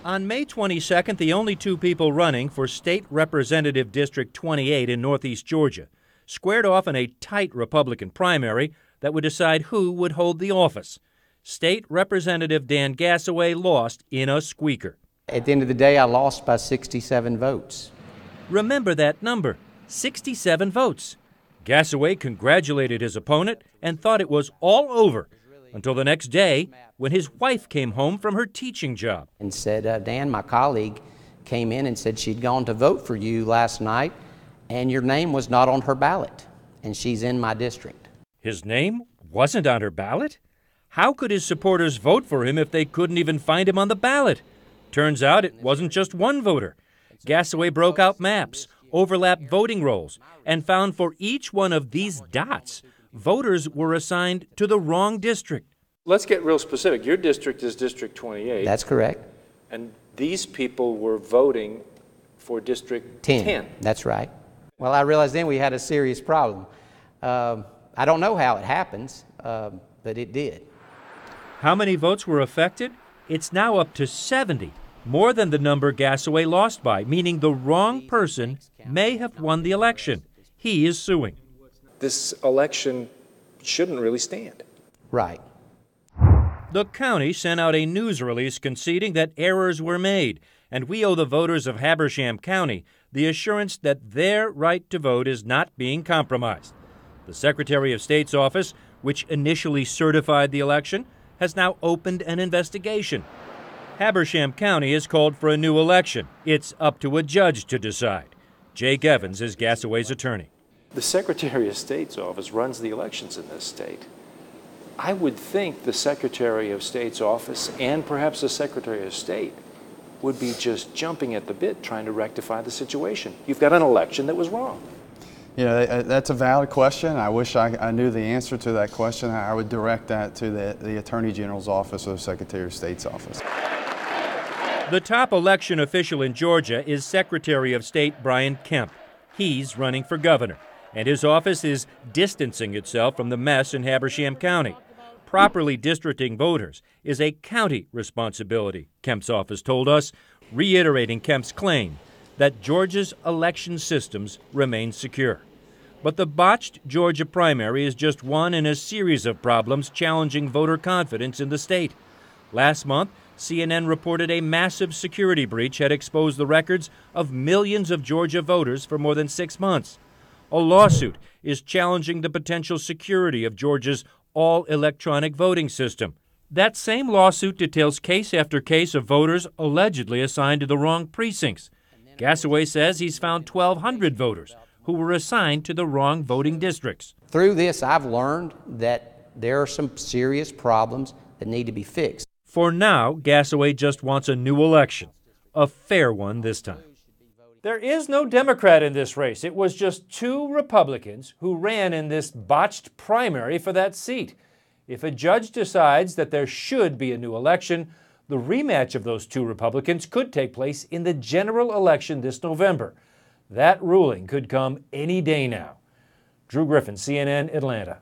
On May 22nd, the only two people running for State Representative District 28 in Northeast Georgia squared off in a tight Republican primary that would decide who would hold the office. State Representative Dan Gassaway lost in a squeaker. At the end of the day, I lost by 67 votes. Remember that number, 67 votes. Gassaway congratulated his opponent and thought it was all over until the next day when his wife came home from her teaching job. And said, Dan, my colleague, came in and said she'd gone to vote for you last night and your name was not on her ballot, and she's in my district. His name wasn't on her ballot? How could his supporters vote for him if they couldn't even find him on the ballot? Turns out it wasn't just one voter. Gassaway broke out maps, overlapped voting rolls, and found for each one of these dots, voters were assigned to the wrong district. Let's get real specific. Your district is District 28. That's correct. And these people were voting for District 10. That's right. Well, I realized then we had a serious problem. I don't know how it happens, but it did. How many votes were affected? It's now up to 70, more than the number Gassaway lost by, meaning the wrong person may have won the election. He is suing. This election shouldn't really stand. Right. The county sent out a news release conceding that errors were made, and we owe the voters of Habersham County the assurance that their right to vote is not being compromised. The Secretary of State's office, which initially certified the election, has now opened an investigation. Habersham County has called for a new election. It's up to a judge to decide. Jake Evans is Gassaway's attorney. The Secretary of State's office runs the elections in this state. I would think the Secretary of State's office and perhaps the Secretary of State would be just jumping at the bit trying to rectify the situation. You've got an election that was wrong. Yeah, that's a valid question. I wish I knew the answer to that question. I would direct that to the Attorney General's office or the Secretary of State's office. The top election official in Georgia is Secretary of State Brian Kemp. He's running for governor, and his office is distancing itself from the mess in Habersham County. Properly districting voters is a county responsibility, Kemp's office told us, reiterating Kemp's claim that Georgia's election systems remain secure. But the botched Georgia primary is just one in a series of problems challenging voter confidence in the state. Last month, CNN reported a massive security breach had exposed the records of millions of Georgia voters for more than 6 months. A lawsuit is challenging the potential security of Georgia's all-electronic voting system. That same lawsuit details case after case of voters allegedly assigned to the wrong precincts. Gassaway says he's found 1,200 voters who were assigned to the wrong voting districts. Through this, I've learned that there are some serious problems that need to be fixed. For now, Gassaway just wants a new election, a fair one this time. There is no Democrat in this race. It was just two Republicans who ran in this botched primary for that seat. If a judge decides that there should be a new election, the rematch of those two Republicans could take place in the general election this November. That ruling could come any day now. Drew Griffin, CNN, Atlanta.